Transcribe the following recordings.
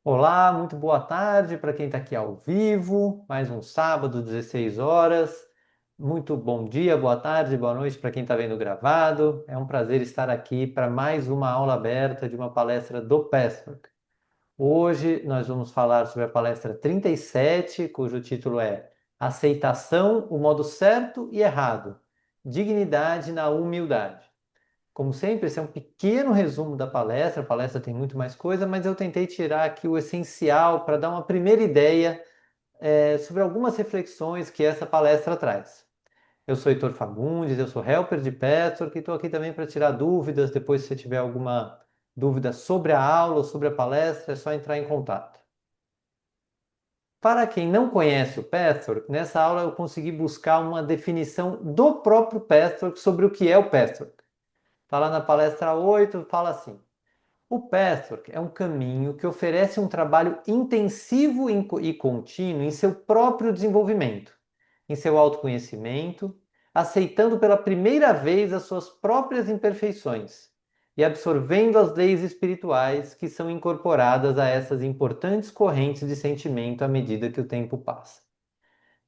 Olá, muito boa tarde para quem está aqui ao vivo, mais um sábado, 16 horas. Muito bom dia, boa tarde, boa noite para quem está vendo gravado. É um prazer estar aqui para mais uma aula aberta de uma palestra do Passwork. Hoje nós vamos falar sobre a palestra 37, cujo título é Aceitação, o modo certo e errado. Dignidade na humildade. Como sempre, esse é um pequeno resumo da palestra. A palestra tem muito mais coisa, mas eu tentei tirar aqui o essencial para dar uma primeira ideia sobre algumas reflexões que essa palestra traz. Eu sou Heitor Fagundes, eu sou helper de Petwork e estou aqui também para tirar dúvidas. Depois, se você tiver alguma dúvida sobre a aula ou sobre a palestra, é só entrar em contato. Para quem não conhece o Petwork, nessa aula eu consegui buscar uma definição do próprio Petwork sobre o que é o Petwork. Está lá na palestra 8, fala assim: o Patchwork é um caminho que oferece um trabalho intensivo e contínuo em seu próprio desenvolvimento, em seu autoconhecimento, aceitando pela primeira vez as suas próprias imperfeições e absorvendo as leis espirituais que são incorporadas a essas importantes correntes de sentimento à medida que o tempo passa.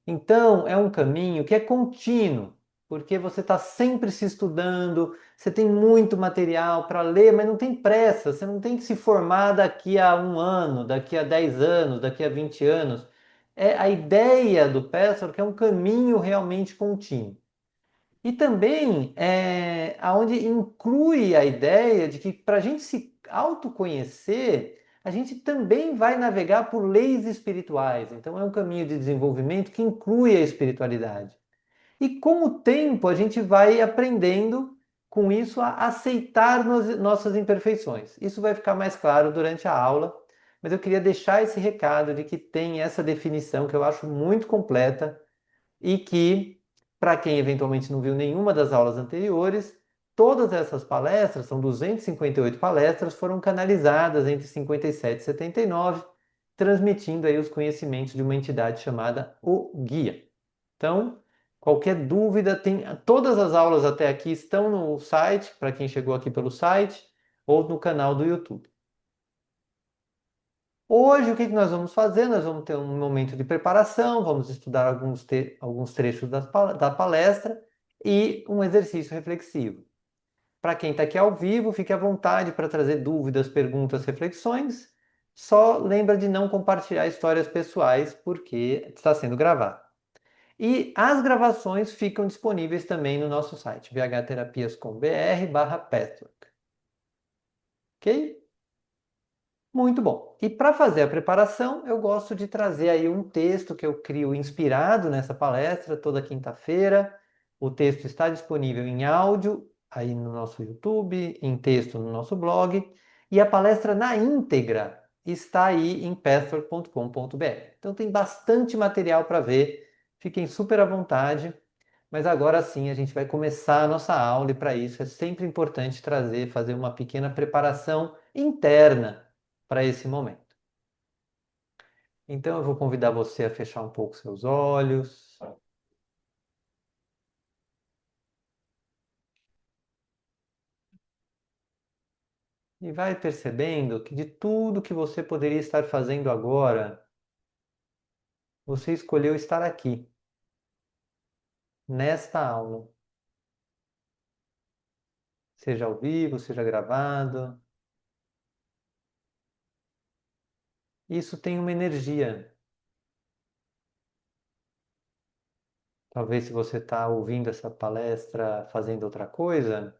Então, é um caminho que é contínuo, porque você está sempre se estudando, você tem muito material para ler, mas não tem pressa, você não tem que se formar daqui a um ano, daqui a 10 anos, daqui a 20 anos. A ideia do Password é um caminho realmente contínuo. E também aonde inclui a ideia de que para a gente se autoconhecer, a gente também vai navegar por leis espirituais. Então é um caminho de desenvolvimento que inclui a espiritualidade. E com o tempo a gente vai aprendendo com isso a aceitar nossas imperfeições. Isso vai ficar mais claro durante a aula, mas eu queria deixar esse recado de que tem essa definição que eu acho muito completa e que, para quem eventualmente não viu nenhuma das aulas anteriores, todas essas palestras, são 258 palestras, foram canalizadas entre 57 e 79, transmitindo aí os conhecimentos de uma entidade chamada O Guia. Então, qualquer dúvida, todas as aulas até aqui estão no site, para quem chegou aqui pelo site, ou no canal do YouTube. Hoje, o que nós vamos fazer? Nós vamos ter um momento de preparação, vamos estudar alguns trechos da palestra e um exercício reflexivo. Para quem está aqui ao vivo, fique à vontade para trazer dúvidas, perguntas, reflexões. Só lembra de não compartilhar histórias pessoais, porque está sendo gravado. E as gravações ficam disponíveis também no nosso site, vhterapias.com.br/patchwork. Ok? Muito bom. E para fazer a preparação, eu gosto de trazer aí um texto que eu crio inspirado nessa palestra toda quinta-feira. O texto está disponível em áudio aí no nosso YouTube, em texto no nosso blog, e a palestra na íntegra está aí em pastor.com.br. Então tem bastante material para ver. Fiquem super à vontade. Mas agora sim a gente vai começar a nossa aula e para isso é sempre importante fazer uma pequena preparação interna para esse momento. Então eu vou convidar você a fechar um pouco seus olhos e vai percebendo que de tudo que você poderia estar fazendo agora, você escolheu estar aqui, nesta aula, seja ao vivo, seja gravado. Isso tem uma energia. Talvez se você está ouvindo essa palestra fazendo outra coisa,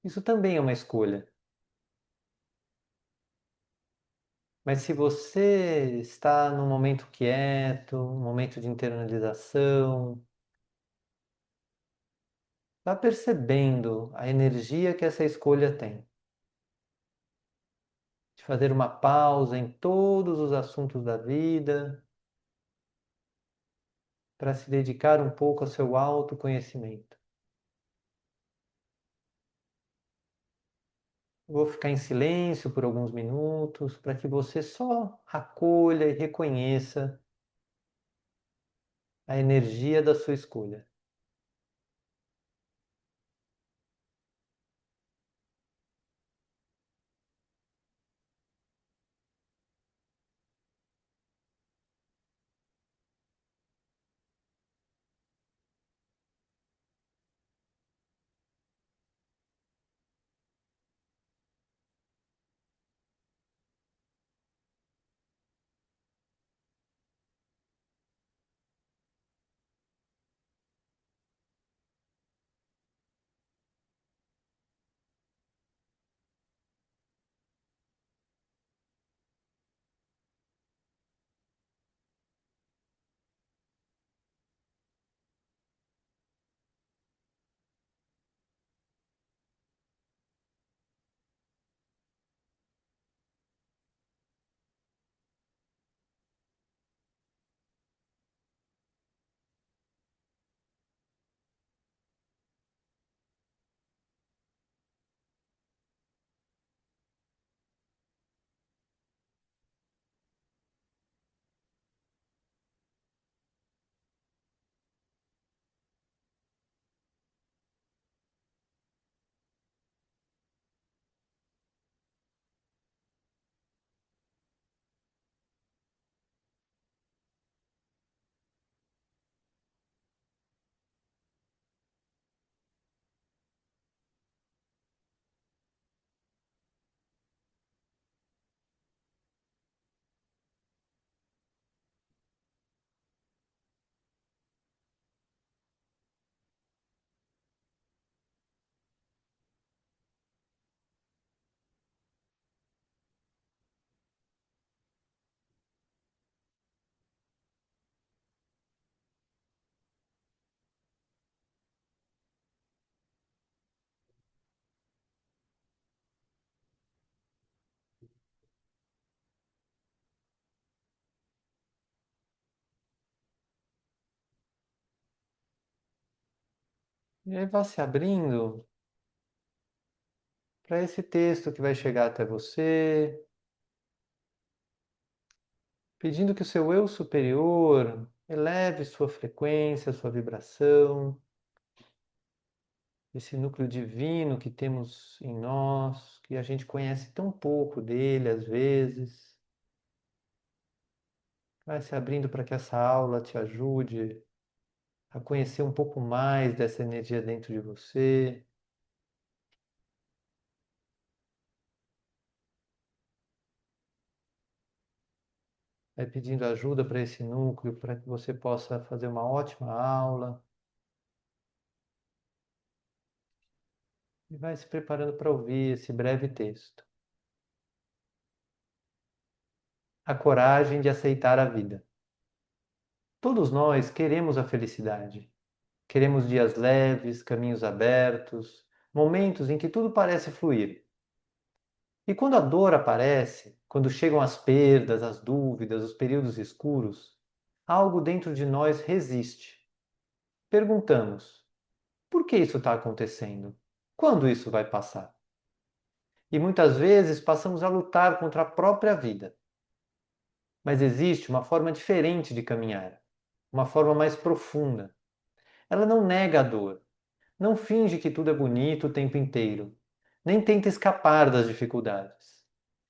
isso também é uma escolha. Mas se você está num momento quieto, um momento de internalização, vá percebendo a energia que essa escolha tem. De fazer uma pausa em todos os assuntos da vida, para se dedicar um pouco ao seu autoconhecimento. Vou ficar em silêncio por alguns minutos para que você só acolha e reconheça a energia da sua escolha. E aí vá se abrindo para esse texto que vai chegar até você, pedindo que o seu eu superior eleve sua frequência, sua vibração, esse núcleo divino que temos em nós, que a gente conhece tão pouco dele às vezes. Vai se abrindo para que essa aula te ajude a conhecer um pouco mais dessa energia dentro de você. Vai pedindo ajuda para esse núcleo, para que você possa fazer uma ótima aula. E vai se preparando para ouvir esse breve texto. A coragem de aceitar a vida. Todos nós queremos a felicidade. Queremos dias leves, caminhos abertos, momentos em que tudo parece fluir. E quando a dor aparece, quando chegam as perdas, as dúvidas, os períodos escuros, algo dentro de nós resiste. Perguntamos: por que isso está acontecendo? Quando isso vai passar? E muitas vezes passamos a lutar contra a própria vida. Mas existe uma forma diferente de caminhar, uma forma mais profunda. Ela não nega a dor, não finge que tudo é bonito o tempo inteiro, nem tenta escapar das dificuldades.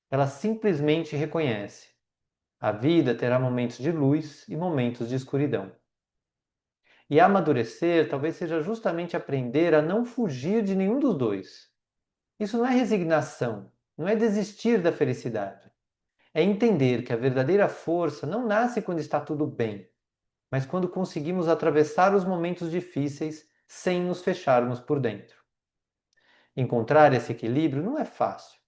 Ela simplesmente reconhece: a vida terá momentos de luz e momentos de escuridão. E amadurecer talvez seja justamente aprender a não fugir de nenhum dos dois. Isso não é resignação, não é desistir da felicidade. É entender que a verdadeira força não nasce quando está tudo bem, mas quando conseguimos atravessar os momentos difíceis sem nos fecharmos por dentro. Encontrar esse equilíbrio não é fácil.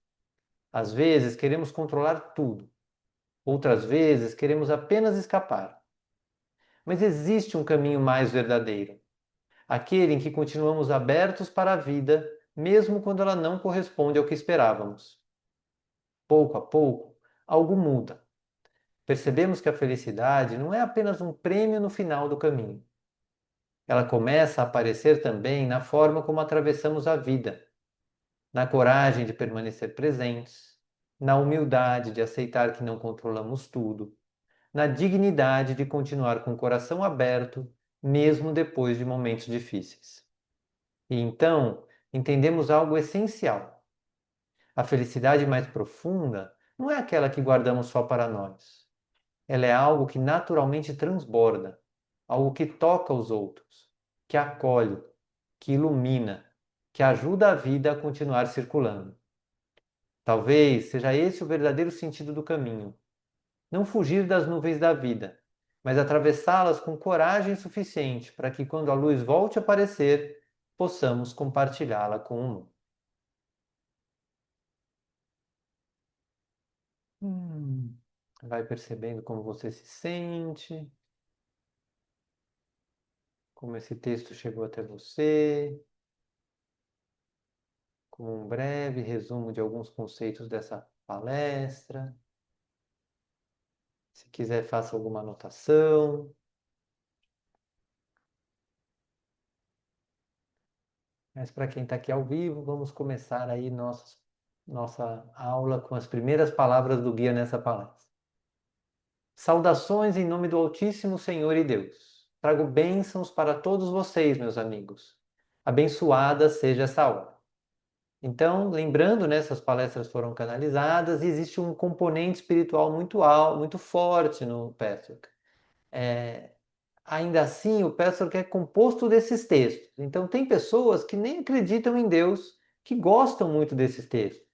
Às vezes queremos controlar tudo, outras vezes queremos apenas escapar. Mas existe um caminho mais verdadeiro, aquele em que continuamos abertos para a vida, mesmo quando ela não corresponde ao que esperávamos. Pouco a pouco, algo muda. Percebemos que a felicidade não é apenas um prêmio no final do caminho. Ela começa a aparecer também na forma como atravessamos a vida, na coragem de permanecer presentes, na humildade de aceitar que não controlamos tudo, na dignidade de continuar com o coração aberto, mesmo depois de momentos difíceis. E então, entendemos algo essencial. A felicidade mais profunda não é aquela que guardamos só para nós. Ela é algo que naturalmente transborda, algo que toca os outros, que acolhe, que ilumina, que ajuda a vida a continuar circulando. Talvez seja esse o verdadeiro sentido do caminho. Não fugir das nuvens da vida, mas atravessá-las com coragem suficiente para que, quando a luz volte a aparecer, possamos compartilhá-la com o mundo. Vai percebendo como você se sente, como esse texto chegou até você, como um breve resumo de alguns conceitos dessa palestra. Se quiser, faça alguma anotação. Mas para quem está aqui ao vivo, vamos começar aí nossa aula com as primeiras palavras do guia nessa palestra. Saudações em nome do Altíssimo Senhor e Deus. Trago bênçãos para todos vocês, meus amigos. Abençoada seja essa hora. Então, lembrando, né, essas palestras foram canalizadas e existe um componente espiritual muito alto, muito forte no Patrick. Ainda assim, o Patrick é composto desses textos. Então, tem pessoas que nem acreditam em Deus, que gostam muito desses textos.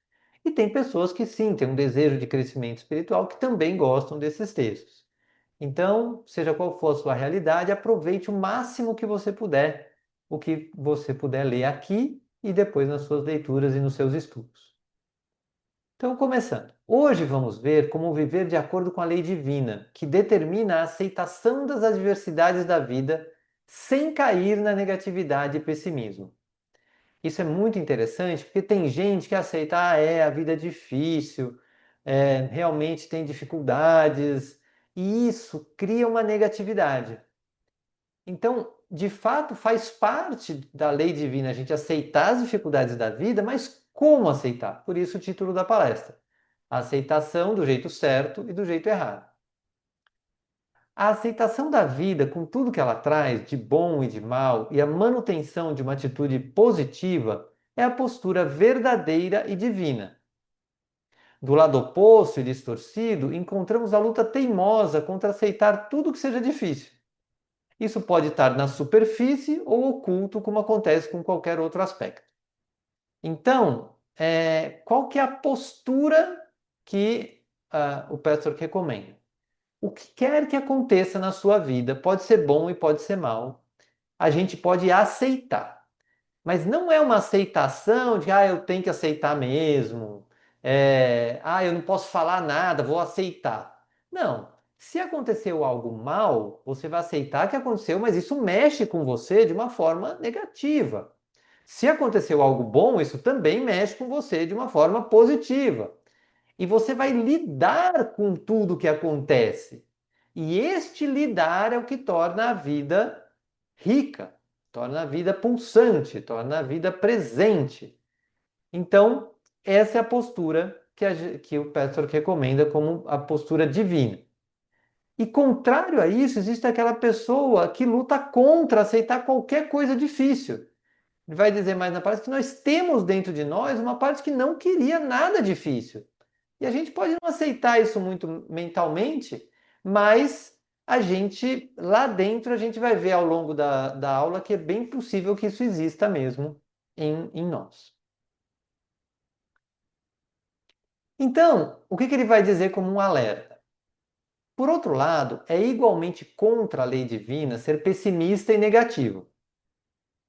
E tem pessoas que sim, têm um desejo de crescimento espiritual, que também gostam desses textos. Então, seja qual for a sua realidade, aproveite o máximo que você puder, o que você puder ler aqui e depois nas suas leituras e nos seus estudos. Então, começando. Hoje vamos ver como viver de acordo com a lei divina, que determina a aceitação das adversidades da vida sem cair na negatividade e pessimismo. Isso é muito interessante porque tem gente que aceita, a vida é difícil, realmente tem dificuldades, e isso cria uma negatividade. Então, de fato, faz parte da lei divina a gente aceitar as dificuldades da vida, mas como aceitar? Por isso o título da palestra: a aceitação do jeito certo e do jeito errado. A aceitação da vida, com tudo que ela traz, de bom e de mal, e a manutenção de uma atitude positiva, é a postura verdadeira e divina. Do lado oposto e distorcido, encontramos a luta teimosa contra aceitar tudo que seja difícil. Isso pode estar na superfície ou oculto, como acontece com qualquer outro aspecto. Então, qual que é a postura que o pastor recomenda? O que quer que aconteça na sua vida, pode ser bom e pode ser mal, a gente pode aceitar. Mas não é uma aceitação de, eu tenho que aceitar mesmo, eu não posso falar nada, vou aceitar. Não. Se aconteceu algo mal, você vai aceitar que aconteceu, mas isso mexe com você de uma forma negativa. Se aconteceu algo bom, isso também mexe com você de uma forma positiva. E você vai lidar com tudo que acontece. E este lidar é o que torna a vida rica, torna a vida pulsante, torna a vida presente. Então, essa é a postura que o pastor recomenda como a postura divina. E contrário a isso, existe aquela pessoa que luta contra aceitar qualquer coisa difícil. Ele vai dizer mais na parte que nós temos dentro de nós uma parte que não queria nada difícil. E a gente pode não aceitar isso muito mentalmente, mas a gente, lá dentro, a gente vai ver ao longo da aula que é bem possível que isso exista mesmo em nós. Então, o que ele vai dizer como um alerta? Por outro lado, é igualmente contra a lei divina ser pessimista e negativo.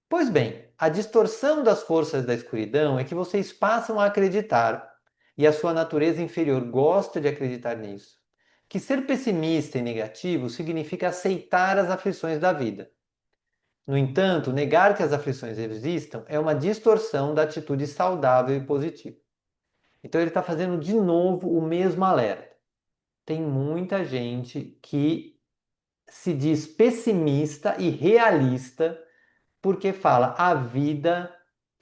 Pois bem, a distorção das forças da escuridão é que vocês passam a acreditar, e a sua natureza inferior gosta de acreditar nisso, que ser pessimista e negativo significa aceitar as aflições da vida. No entanto, negar que as aflições existam é uma distorção da atitude saudável e positiva. Então ele está fazendo de novo o mesmo alerta. Tem muita gente que se diz pessimista e realista porque fala a vida,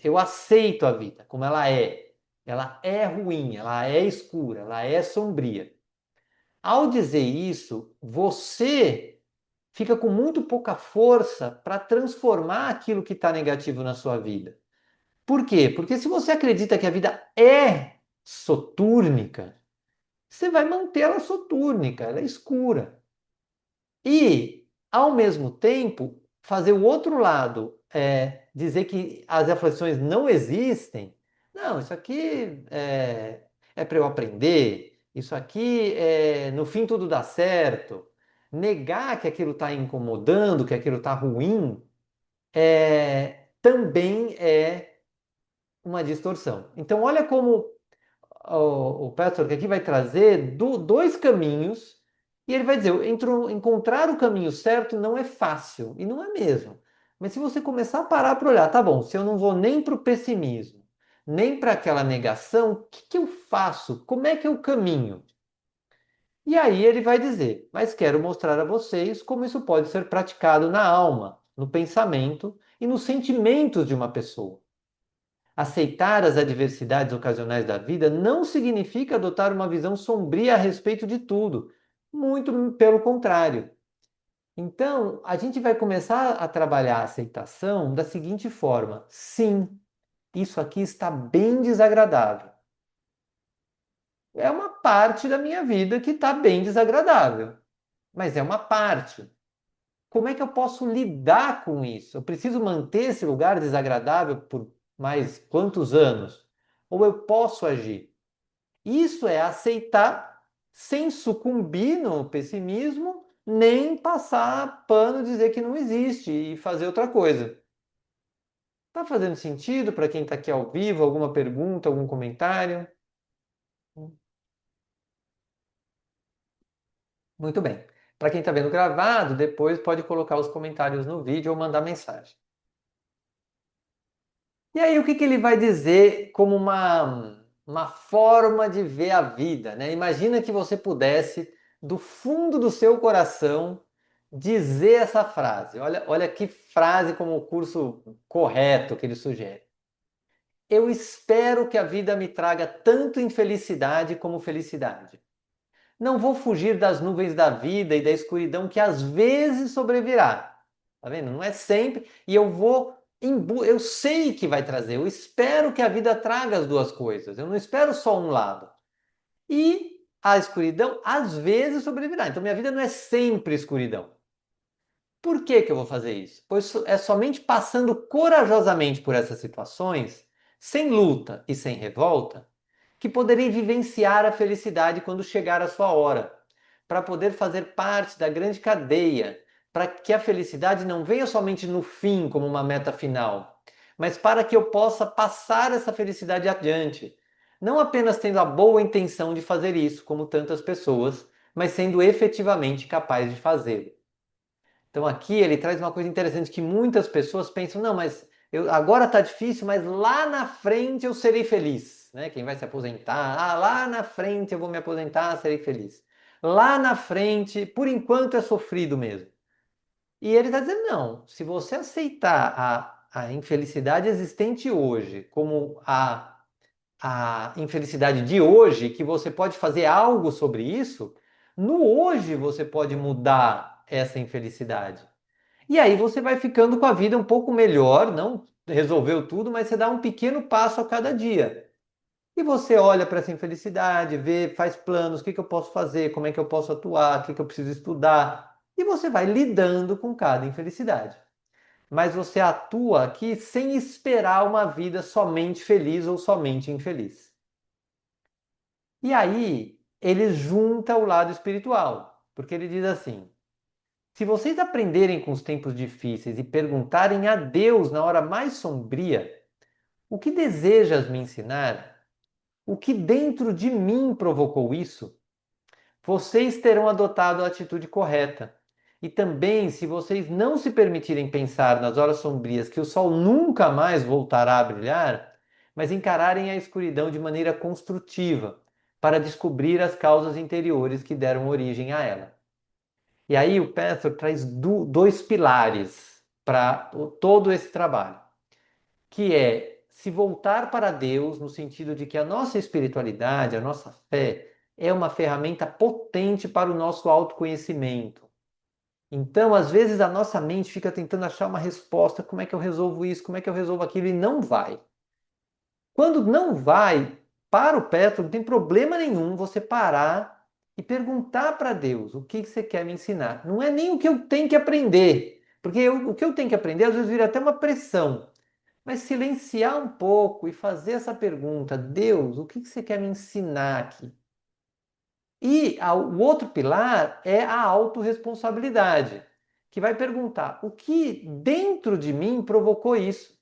eu aceito a vida como ela é. Ela é ruim, ela é escura, ela é sombria. Ao dizer isso, você fica com muito pouca força para transformar aquilo que está negativo na sua vida. Por quê? Porque se você acredita que a vida é sotúrnica, você vai manter ela sotúrnica, ela é escura. E, ao mesmo tempo, fazer o outro lado, dizer que as aflições não existem. Não, isso aqui é para eu aprender, isso aqui no fim tudo dá certo. Negar que aquilo está incomodando, que aquilo está ruim, também é uma distorção. Então, olha como o pastor que aqui vai trazer dois caminhos e ele vai dizer, encontrar o caminho certo não é fácil, e não é mesmo. Mas se você começar a parar para olhar, tá bom, se eu não vou nem para o pessimismo, nem para aquela negação, o que eu faço? Como é que eu caminho? E aí ele vai dizer, mas quero mostrar a vocês como isso pode ser praticado na alma, no pensamento e nos sentimentos de uma pessoa. Aceitar as adversidades ocasionais da vida não significa adotar uma visão sombria a respeito de tudo. Muito pelo contrário. Então, a gente vai começar a trabalhar a aceitação da seguinte forma: sim, isso aqui está bem desagradável. É uma parte da minha vida que está bem desagradável, mas é uma parte. Como é que eu posso lidar com isso? Eu preciso manter esse lugar desagradável por mais quantos anos? Ou eu posso agir? Isso é aceitar sem sucumbir no pessimismo, nem passar pano, dizer que não existe e fazer outra coisa. Tá fazendo sentido para quem está aqui ao vivo? Alguma pergunta, algum comentário? Muito bem. Para quem está vendo gravado, depois pode colocar os comentários no vídeo ou mandar mensagem. E aí, o que ele vai dizer como uma forma de ver a vida, né? Imagina que você pudesse, do fundo do seu coração, dizer essa frase. Olha que frase como o curso correto que ele sugere. Eu espero que a vida me traga tanto infelicidade como felicidade. Não vou fugir das nuvens da vida e da escuridão que às vezes sobrevirá. Tá vendo? Não é sempre. E eu vou. Eu sei que vai trazer. Eu espero que a vida traga as duas coisas. Eu não espero só um lado. E a escuridão às vezes sobrevirá. Então minha vida não é sempre escuridão. Por que que eu vou fazer isso? Pois é somente passando corajosamente por essas situações, sem luta e sem revolta, que poderei vivenciar a felicidade quando chegar a sua hora, para poder fazer parte da grande cadeia, para que a felicidade não venha somente no fim como uma meta final, mas para que eu possa passar essa felicidade adiante, não apenas tendo a boa intenção de fazer isso, como tantas pessoas, mas sendo efetivamente capaz de fazê-lo. Então aqui ele traz uma coisa interessante que muitas pessoas pensam, não, mas agora está difícil, mas lá na frente eu serei feliz, né? Quem vai se aposentar, lá na frente eu vou me aposentar, serei feliz. Lá na frente, por enquanto é sofrido mesmo. E ele está dizendo, não, se você aceitar a infelicidade existente hoje como a infelicidade de hoje, que você pode fazer algo sobre isso, no hoje você pode mudar essa infelicidade. E aí você vai ficando com a vida um pouco melhor, não resolveu tudo, mas você dá um pequeno passo a cada dia. E você olha para essa infelicidade, vê, faz planos, o que que eu posso fazer, como é que eu posso atuar, o que que eu preciso estudar. E você vai lidando com cada infelicidade. Mas você atua aqui sem esperar uma vida somente feliz ou somente infeliz. E aí ele junta o lado espiritual, porque ele diz assim: se vocês aprenderem com os tempos difíceis e perguntarem a Deus na hora mais sombria, o que desejas me ensinar? O que dentro de mim provocou isso? Vocês terão adotado a atitude correta. E também, se vocês não se permitirem pensar nas horas sombrias que o sol nunca mais voltará a brilhar, mas encararem a escuridão de maneira construtiva, para descobrir as causas interiores que deram origem a ela. E aí o Pastor traz dois pilares para todo esse trabalho, que é se voltar para Deus no sentido de que a nossa espiritualidade, a nossa fé, é uma ferramenta potente para o nosso autoconhecimento. Então, às vezes, a nossa mente fica tentando achar uma resposta, como é que eu resolvo isso, como é que eu resolvo aquilo, e não vai. Quando não vai, para o Petro, não tem problema nenhum você parar e perguntar para Deus o que você quer me ensinar. Não é nem o que eu tenho que aprender, porque o que eu tenho que aprender às vezes vira até uma pressão. Mas silenciar um pouco e fazer essa pergunta: Deus, o que você quer me ensinar aqui? E o outro pilar é a autorresponsabilidade, que vai perguntar: o que dentro de mim provocou isso?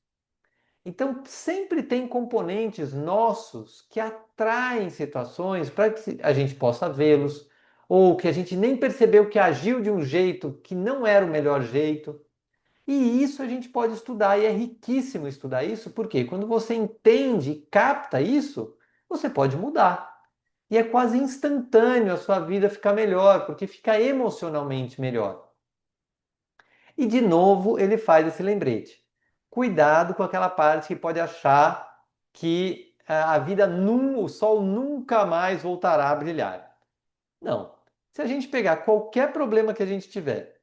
Então, sempre tem componentes nossos que atraem situações para que a gente possa vê-los, ou que a gente nem percebeu que agiu de um jeito que não era o melhor jeito. E isso a gente pode estudar, e é riquíssimo estudar isso, porque quando você entende e capta isso, você pode mudar. E é quase instantâneo a sua vida ficar melhor, porque fica emocionalmente melhor. E de novo ele faz esse lembrete. Cuidado com aquela parte que pode achar que a vida, o sol nunca mais voltará a brilhar. Não. Se a gente pegar qualquer problema que a gente tiver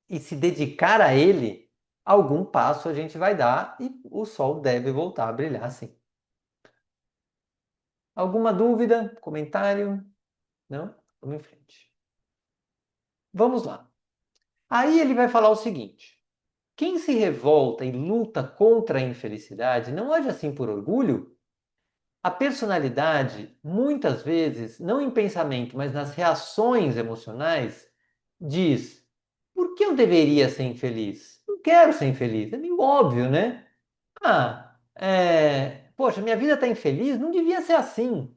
e se dedicar a ele, algum passo a gente vai dar e o sol deve voltar a brilhar sim. Alguma dúvida? Comentário? Não? Vamos em frente. Vamos lá. Aí ele vai falar o seguinte: quem se revolta e luta contra a infelicidade não age assim por orgulho? A personalidade, muitas vezes, não em pensamento, mas nas reações emocionais, diz: por que eu deveria ser infeliz? Não quero ser infeliz. É meio óbvio, né? Poxa, minha vida está infeliz? Não devia ser assim.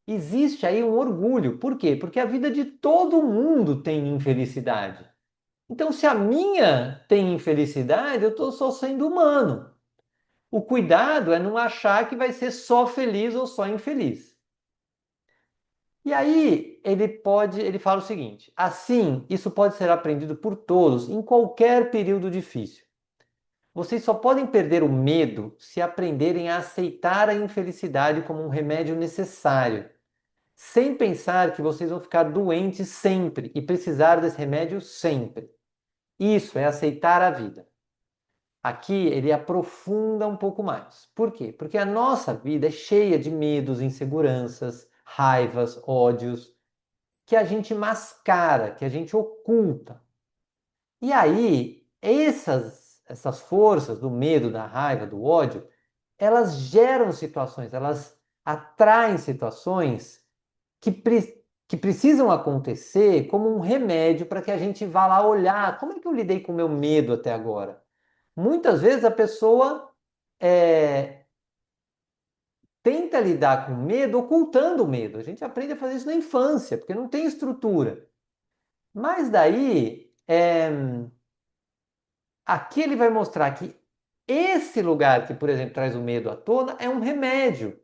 Existe aí um orgulho. Por quê? Porque a vida de todo mundo tem infelicidade. Então, se a minha tem infelicidade, eu estou só sendo humano. O cuidado é não achar que vai ser só feliz ou só infeliz. E aí ele fala o seguinte: assim, isso pode ser aprendido por todos em qualquer período difícil. Vocês só podem perder o medo se aprenderem a aceitar a infelicidade como um remédio necessário, sem pensar que vocês vão ficar doentes sempre e precisar desse remédio sempre. Isso é aceitar a vida. Aqui ele aprofunda um pouco mais. Por quê? Porque a nossa vida é cheia de medos, inseguranças, raivas, ódios, que a gente mascara, que a gente oculta. E aí, essas forças do medo, da raiva, do ódio, elas geram situações, elas atraem situações que precisam acontecer como um remédio para que a gente vá lá olhar como é que eu lidei com o meu medo até agora. Muitas vezes a pessoa é, tenta lidar com medo ocultando o medo. A gente aprende a fazer isso na infância, porque não tem estrutura. Mas daí, aqui ele vai mostrar que esse lugar que, por exemplo, traz o medo à tona é um remédio.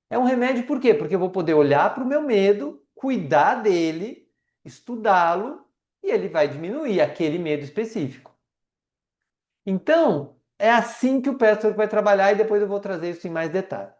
É um remédio por quê? Porque eu vou poder olhar para o meu medo, cuidar dele, estudá-lo e ele vai diminuir aquele medo específico. Então, é assim que o Pastor vai trabalhar e depois eu vou trazer isso em mais detalhe.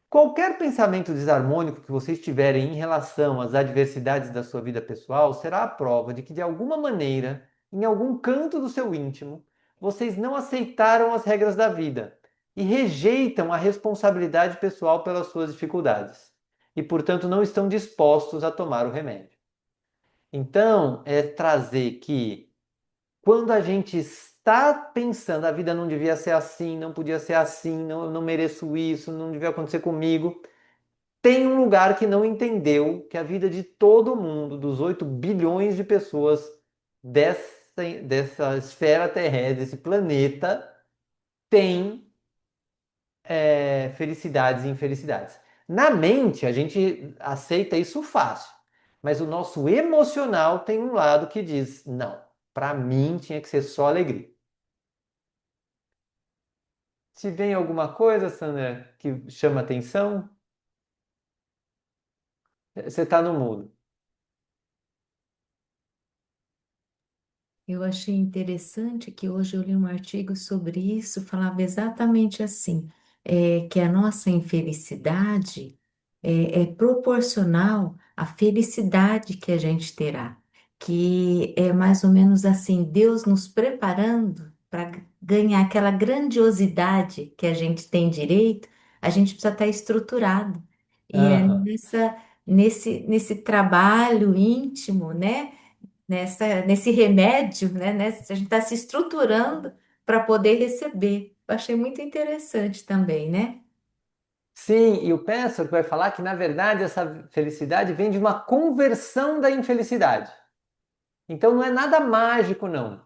Qualquer pensamento desarmônico que vocês tiverem em relação às adversidades da sua vida pessoal será a prova de que, de alguma maneira, em algum canto do seu íntimo, vocês não aceitaram as regras da vida e rejeitam a responsabilidade pessoal pelas suas dificuldades e, portanto, não estão dispostos a tomar o remédio. Então, é trazer que quando a gente está pensando a vida não devia ser assim, não podia ser assim, não, eu não mereço isso, não devia acontecer comigo, tem um lugar que não entendeu que a vida de todo mundo, dos 8 bilhões de pessoas dessa esfera terrestre, desse planeta, tem felicidades e infelicidades. Na mente, a gente aceita isso fácil, mas o nosso emocional tem um lado que diz: não, para mim tinha que ser só alegria. Se vem alguma coisa, Sandra, que chama atenção, você está no mudo. Eu achei interessante que hoje eu li um artigo sobre isso, falava exatamente assim, que a nossa infelicidade é proporcional à felicidade que a gente terá, que é mais ou menos assim, Deus nos preparando para ganhar aquela grandiosidade que a gente tem direito, a gente precisa estar estruturado. E é Aham. nesse trabalho íntimo, né? Nesse remédio, né? A gente está se estruturando para poder receber. Eu achei muito interessante também, né? Sim, e o Pessoa vai falar que, na verdade, essa felicidade vem de uma conversão da infelicidade. Então não é nada mágico, não.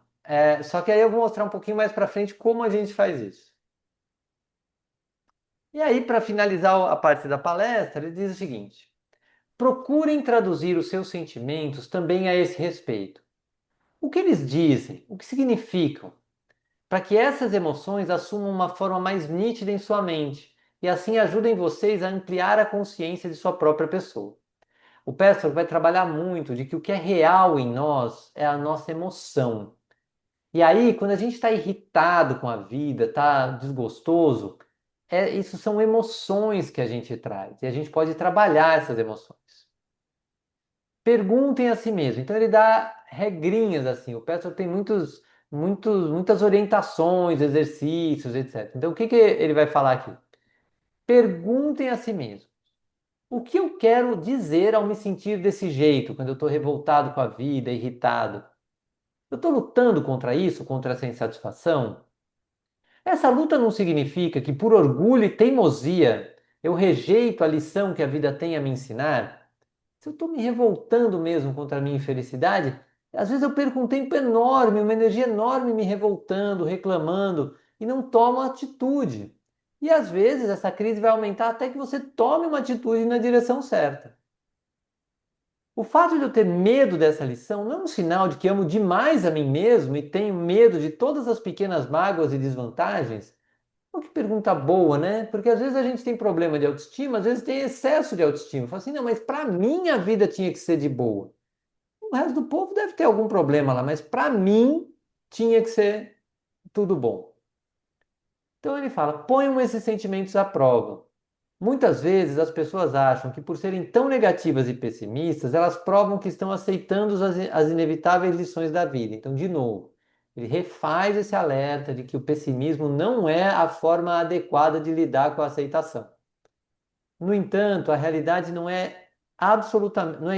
Só que aí eu vou mostrar um pouquinho mais para frente como a gente faz isso. E aí, para finalizar a parte da palestra, ele diz o seguinte: procurem traduzir os seus sentimentos também a esse respeito. O que eles dizem? O que significam? Para que essas emoções assumam uma forma mais nítida em sua mente e assim ajudem vocês a ampliar a consciência de sua própria pessoa. O Pastor vai trabalhar muito de que o que é real em nós é a nossa emoção. E aí, quando a gente está irritado com a vida, está desgostoso, isso são emoções que a gente traz e a gente pode trabalhar essas emoções. Perguntem a si mesmo. Então ele dá regrinhas assim. O Pastor tem muitas orientações, exercícios, etc. Então o que ele vai falar aqui? Perguntem a si mesmo. O que eu quero dizer ao me sentir desse jeito, quando eu estou revoltado com a vida, irritado? Eu estou lutando contra isso, contra essa insatisfação? Essa luta não significa que, por orgulho e teimosia, eu rejeito a lição que a vida tem a me ensinar? Se eu estou me revoltando mesmo contra a minha infelicidade, às vezes eu perco um tempo enorme, uma energia enorme me revoltando, reclamando e não tomo atitude. E às vezes essa crise vai aumentar até que você tome uma atitude na direção certa. O fato de eu ter medo dessa lição não é um sinal de que amo demais a mim mesmo e tenho medo de todas as pequenas mágoas e desvantagens. Pô, que pergunta boa, né? Porque às vezes a gente tem problema de autoestima, às vezes tem excesso de autoestima. Fala assim, não, mas para mim a vida tinha que ser de boa. O resto do povo deve ter algum problema lá, mas para mim tinha que ser tudo bom. Então ele fala: ponham esses sentimentos à prova. Muitas vezes as pessoas acham que por serem tão negativas e pessimistas, elas provam que estão aceitando as inevitáveis lições da vida. Então, de novo, ele refaz esse alerta de que o pessimismo não é a forma adequada de lidar com a aceitação. No entanto, a realidade não é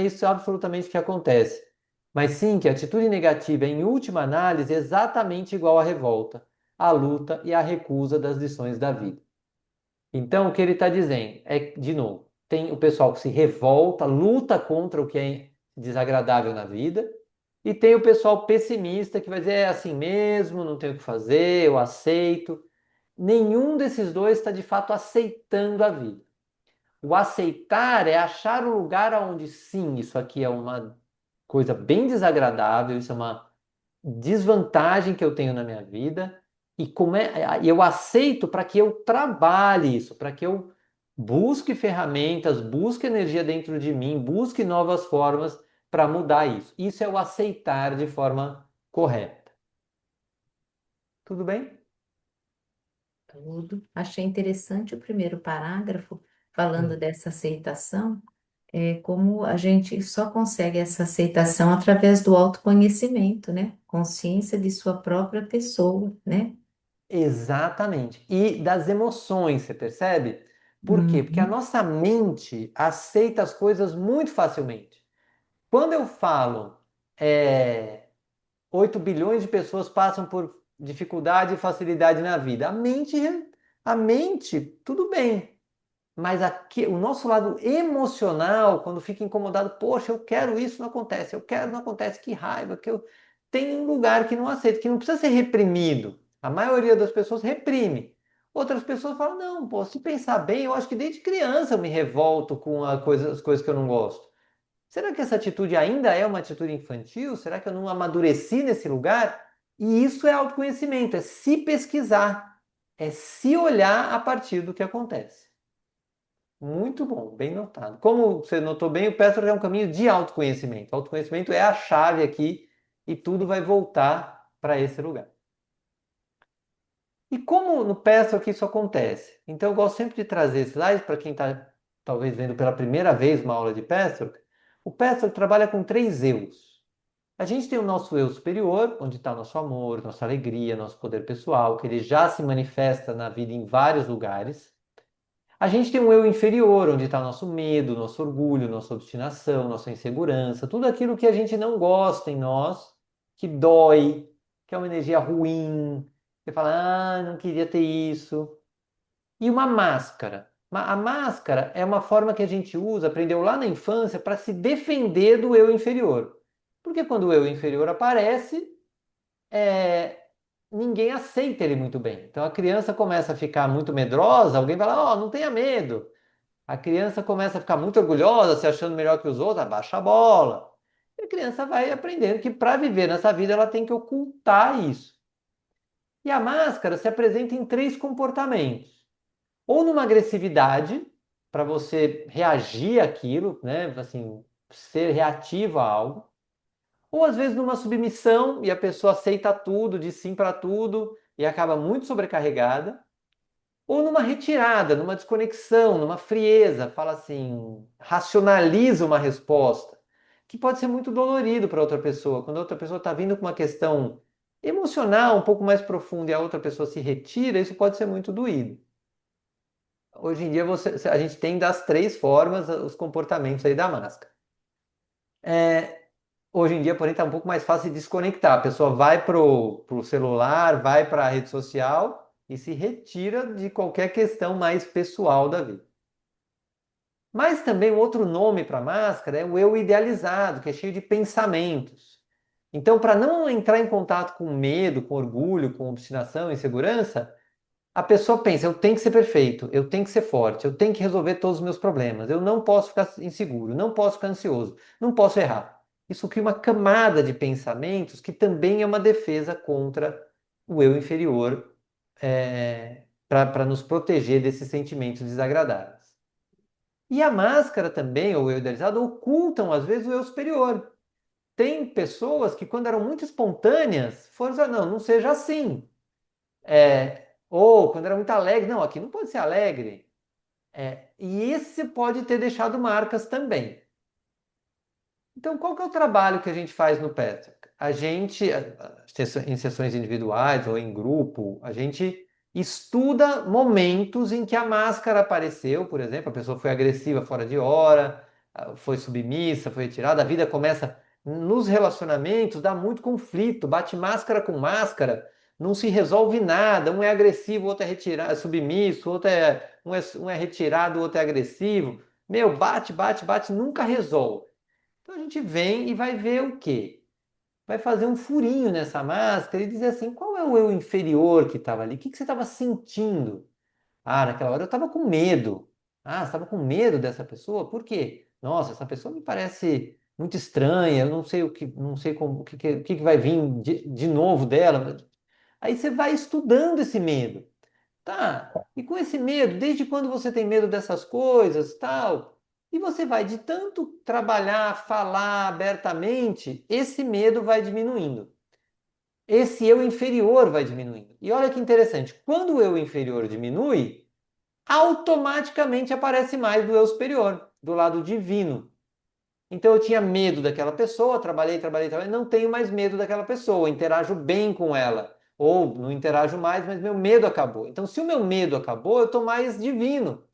isso absolutamente que acontece, mas sim que a atitude negativa é, em última análise, exatamente igual à revolta, à luta e à recusa das lições da vida. Então, o que ele está dizendo é, de novo, tem o pessoal que se revolta, luta contra o que é desagradável na vida, e tem o pessoal pessimista que vai dizer é assim mesmo, não tenho o que fazer, eu aceito. Nenhum desses dois está de fato aceitando a vida. O aceitar é achar um lugar onde sim, isso aqui é uma coisa bem desagradável, isso é uma desvantagem que eu tenho na minha vida e eu aceito para que eu trabalhe isso, para que eu busque ferramentas, busque energia dentro de mim, busque novas formas para mudar isso. Isso é o aceitar de forma correta. Tudo bem? Tudo. Achei interessante o primeiro parágrafo, falando Hum. dessa aceitação, como a gente só consegue essa aceitação através do autoconhecimento, né? Consciência de sua própria pessoa, né? Exatamente. E das emoções, você percebe? Por quê? Porque a Uhum. nossa mente aceita as coisas muito facilmente. Quando eu falo, é, 8 bilhões de pessoas passam por dificuldade e facilidade na vida. A mente, tudo bem. Mas aqui, o nosso lado emocional, quando fica incomodado, poxa, eu quero isso, não acontece, eu quero, não acontece, que raiva, que eu tenho um lugar que não aceito, que não precisa ser reprimido. A maioria das pessoas reprime. Outras pessoas falam, não, pô, se pensar bem, eu acho que desde criança eu me revolto com as coisas que eu não gosto. Será que essa atitude ainda é uma atitude infantil? Será que eu não amadureci nesse lugar? E isso é autoconhecimento, é se pesquisar, é se olhar a partir do que acontece. Muito bom, bem notado. Como você notou bem, o Petro é um caminho de autoconhecimento. O autoconhecimento é a chave aqui e tudo vai voltar para esse lugar. E como no Petro que isso acontece? Então eu gosto sempre de trazer slides para quem está talvez vendo pela primeira vez uma aula de Petro. O Petro trabalha com três eus. A gente tem o nosso eu superior, onde está nosso amor, nossa alegria, nosso poder pessoal, que ele já se manifesta na vida em vários lugares. A gente tem um eu inferior, onde está nosso medo, nosso orgulho, nossa obstinação, nossa insegurança, tudo aquilo que a gente não gosta em nós, que dói, que é uma energia ruim. Você fala, ah, não queria ter isso. E uma máscara. A máscara é uma forma que a gente usa, aprendeu lá na infância, para se defender do eu inferior. Porque quando o eu inferior aparece, é, ninguém aceita ele muito bem. Então a criança começa a ficar muito medrosa, alguém vai lá, ó, não tenha medo. A criança começa a ficar muito orgulhosa, se achando melhor que os outros, abaixa a bola. E a criança vai aprendendo que para viver nessa vida ela tem que ocultar isso. E a máscara se apresenta em três comportamentos. Ou numa agressividade, para você reagir àquilo, né? Assim, ser reativo a algo. Ou às vezes numa submissão e a pessoa aceita tudo, diz sim para tudo e acaba muito sobrecarregada. Ou numa retirada, numa desconexão, numa frieza, fala assim, racionaliza uma resposta, que pode ser muito dolorido para outra pessoa. Quando a outra pessoa está vindo com uma questão emocional um pouco mais profunda e a outra pessoa se retira, isso pode ser muito doído. Hoje em dia a gente tem das três formas os comportamentos aí da máscara. Hoje em dia, porém, está um pouco mais fácil de desconectar. A pessoa vai pro celular, vai para a rede social e se retira de qualquer questão mais pessoal da vida. Mas também o outro nome para a máscara é o eu idealizado, que é cheio de pensamentos. Então, para não entrar em contato com medo, com orgulho, com obstinação, insegurança, a pessoa pensa: eu tenho que ser perfeito, eu tenho que ser forte, eu tenho que resolver todos os meus problemas, eu não posso ficar inseguro, não posso ficar ansioso, não posso errar. Isso cria uma camada de pensamentos que também é uma defesa contra o eu inferior, para nos proteger desses sentimentos desagradáveis. E a máscara também, ou o eu idealizado, ocultam às vezes o eu superior. Tem pessoas que, quando eram muito espontâneas, foram dizer, não, não seja assim. Ou quando era muito alegre, não, aqui não pode ser alegre. E esse pode ter deixado marcas também. Então, qual que é o trabalho que a gente faz no Patrick? A gente, em sessões individuais ou em grupo, a gente estuda momentos em que a máscara apareceu, por exemplo, a pessoa foi agressiva fora de hora, foi submissa, foi retirada, a vida começa nos relacionamentos, dá muito conflito, bate máscara com máscara, não se resolve nada, um é agressivo, o outro é retirado, é submisso, um é retirado, o outro é agressivo. Meu, bate, bate, bate, nunca resolve. Então a gente vem e vai ver o quê? Vai fazer um furinho nessa máscara e dizer assim: qual é o eu inferior que estava ali? O que que você estava sentindo? Ah, naquela hora eu estava com medo. Ah, você estava com medo dessa pessoa? Por quê? Nossa, essa pessoa me parece muito estranha, eu não sei o que, não sei como, o que vai vir de novo dela. Aí você vai estudando esse medo. Tá. E com esse medo, desde quando você tem medo dessas coisas, tal? E você vai de tanto trabalhar, falar abertamente, esse medo vai diminuindo. Esse eu inferior vai diminuindo. E olha que interessante, quando o eu inferior diminui, automaticamente aparece mais do eu superior, do lado divino. Então eu tinha medo daquela pessoa, trabalhei, trabalhei, trabalhei, não tenho mais medo daquela pessoa, interajo bem com ela. Ou não interajo mais, mas meu medo acabou. Então, se o meu medo acabou, eu estou mais divino.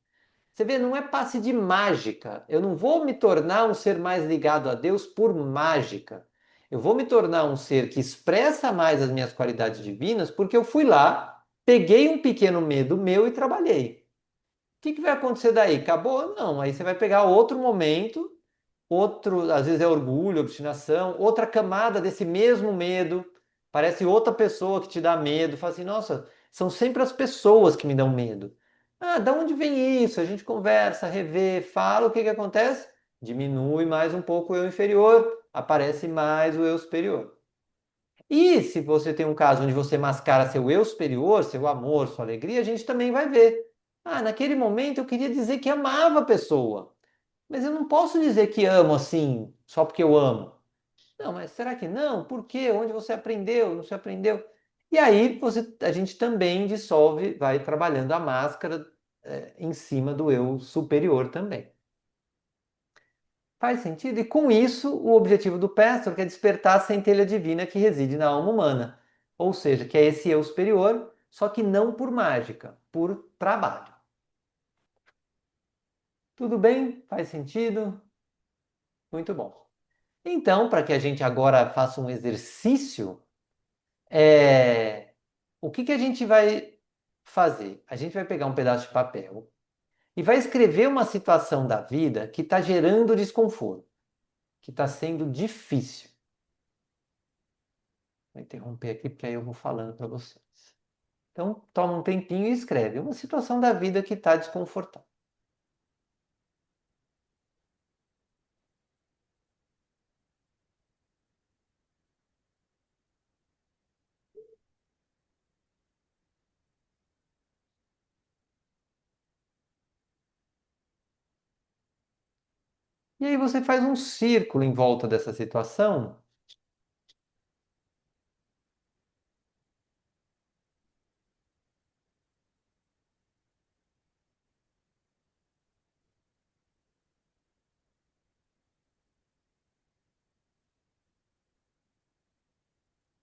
Você vê, não é passe de mágica. Eu não vou me tornar um ser mais ligado a Deus por mágica. Eu vou me tornar um ser que expressa mais as minhas qualidades divinas porque eu fui lá, peguei um pequeno medo meu e trabalhei. O que que vai acontecer daí? Acabou? Não. Aí você vai pegar outro momento, outro, às vezes é orgulho, obstinação, outra camada desse mesmo medo. Parece outra pessoa que te dá medo. Fala assim, nossa, são sempre as pessoas que me dão medo. Ah, da onde vem isso? A gente conversa, revê, fala, o que que acontece? Diminui mais um pouco o eu inferior, aparece mais o eu superior. E se você tem um caso onde você mascara seu eu superior, seu amor, sua alegria, a gente também vai ver. Ah, naquele momento eu queria dizer que amava a pessoa, mas eu não posso dizer que amo assim, só porque eu amo. Não, mas será que não? Por quê? Onde você aprendeu? Não se aprendeu? E aí a gente também dissolve, vai trabalhando a máscara, em cima do eu superior também. Faz sentido? E com isso, o objetivo do Pastor é despertar a centelha divina que reside na alma humana. Ou seja, que é esse eu superior, só que não por mágica, por trabalho. Tudo bem? Faz sentido? Muito bom. Então, para que a gente agora faça um exercício, o que que a gente vai fazer? A gente vai pegar um pedaço de papel e vai escrever uma situação da vida que está gerando desconforto, que está sendo difícil. Vou interromper aqui porque aí eu vou falando para vocês. Então, toma um tempinho e escreve uma situação da vida que está desconfortável. E aí você faz um círculo em volta dessa situação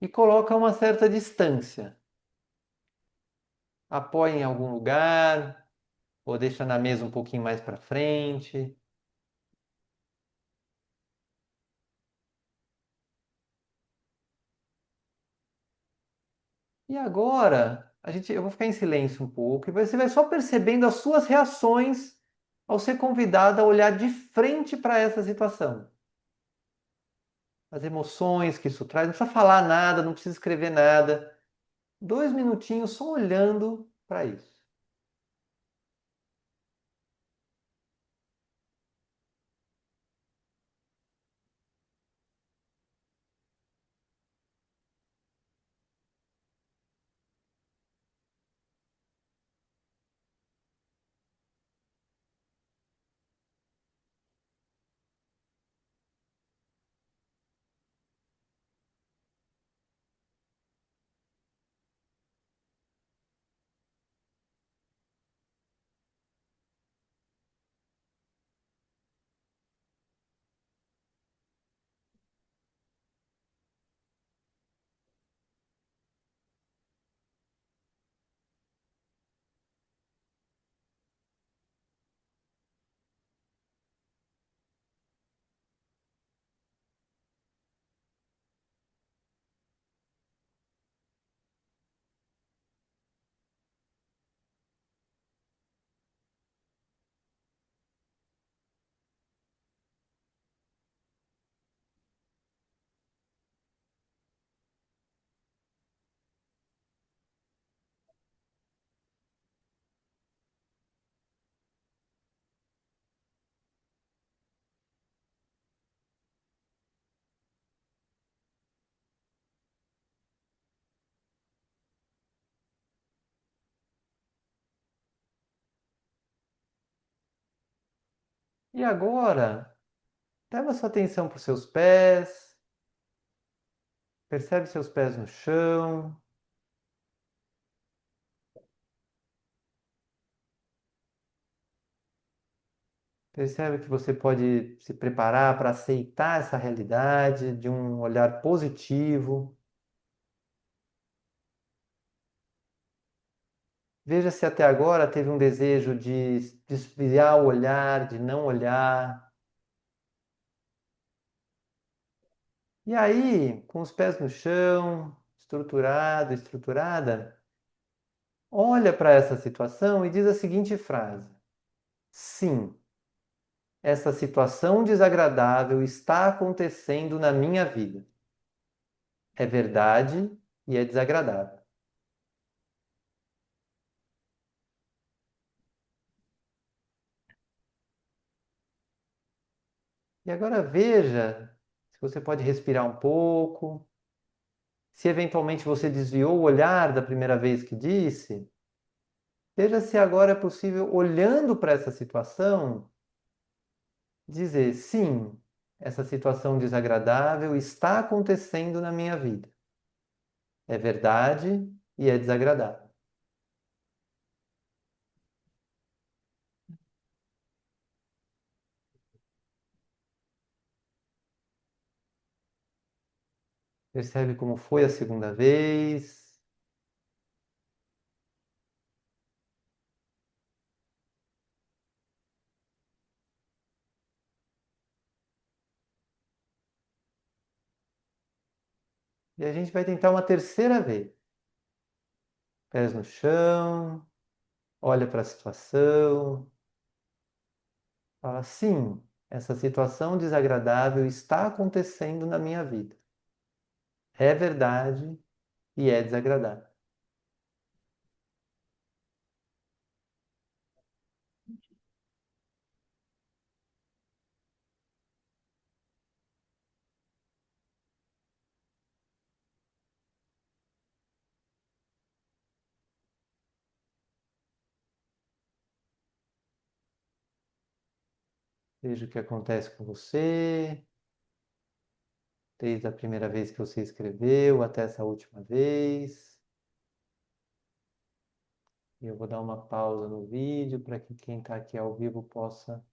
e coloca uma certa distância. Apoia em algum lugar ou deixa na mesa um pouquinho mais para frente. E agora, eu vou ficar em silêncio um pouco e você vai só percebendo as suas reações ao ser convidado a olhar de frente para essa situação. As emoções que isso traz, não precisa falar nada, não precisa escrever nada. 2 minutinhos só olhando para isso. E agora, leva sua atenção para os seus pés, percebe seus pés no chão. Percebe que você pode se preparar para aceitar essa realidade de um olhar positivo. Veja se até agora teve um desejo de desviar o olhar, de não olhar. E aí, com os pés no chão, estruturado, estruturada, olha para essa situação e diz a seguinte frase: sim, essa situação desagradável está acontecendo na minha vida. É verdade e é desagradável. E agora veja se você pode respirar um pouco. Se eventualmente você desviou o olhar da primeira vez que disse, veja se agora é possível, olhando para essa situação, dizer: sim, essa situação desagradável está acontecendo na minha vida. É verdade e é desagradável. Percebe como foi a segunda vez. E a gente vai tentar uma terceira vez. Pés no chão, olha para a situação, fala: sim, essa situação desagradável está acontecendo na minha vida. É verdade e é desagradável. Veja o que acontece com você, desde a primeira vez que você escreveu até essa última vez. E eu vou dar uma pausa no vídeo para que quem está aqui ao vivo possa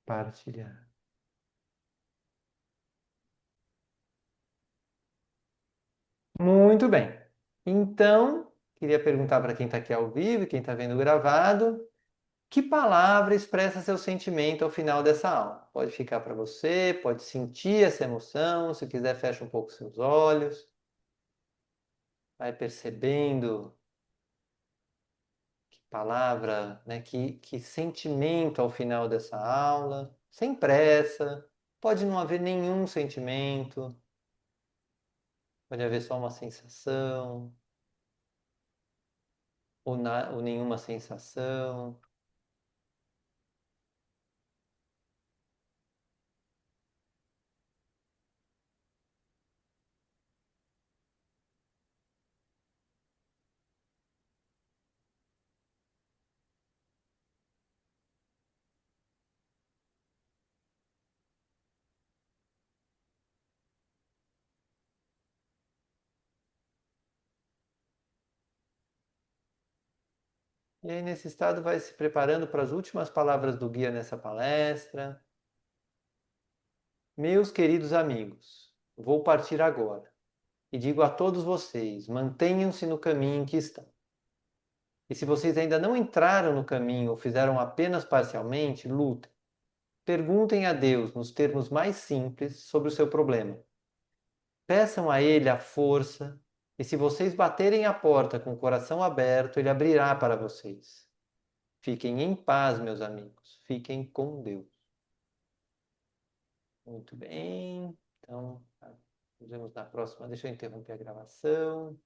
partilhar. Muito bem. Então, queria perguntar para quem está aqui ao vivo e quem está vendo gravado, que palavra expressa seu sentimento ao final dessa aula? Pode ficar para você, pode sentir essa emoção, se quiser fecha um pouco seus olhos, vai percebendo que palavra, né, que sentimento ao final dessa aula, sem pressa, pode não haver nenhum sentimento, pode haver só uma sensação, ou nenhuma sensação. E aí, nesse estado, vai se preparando para as últimas palavras do guia nessa palestra. Meus queridos amigos, vou partir agora e digo a todos vocês: mantenham-se no caminho em que estão. E se vocês ainda não entraram no caminho ou fizeram apenas parcialmente, lutem. Perguntem a Deus, nos termos mais simples, sobre o seu problema. Peçam a Ele a força, e se vocês baterem a porta com o coração aberto, Ele abrirá para vocês. Fiquem em paz, meus amigos. Fiquem com Deus. Muito bem. Então, nos vemos na próxima. Deixa eu interromper a gravação.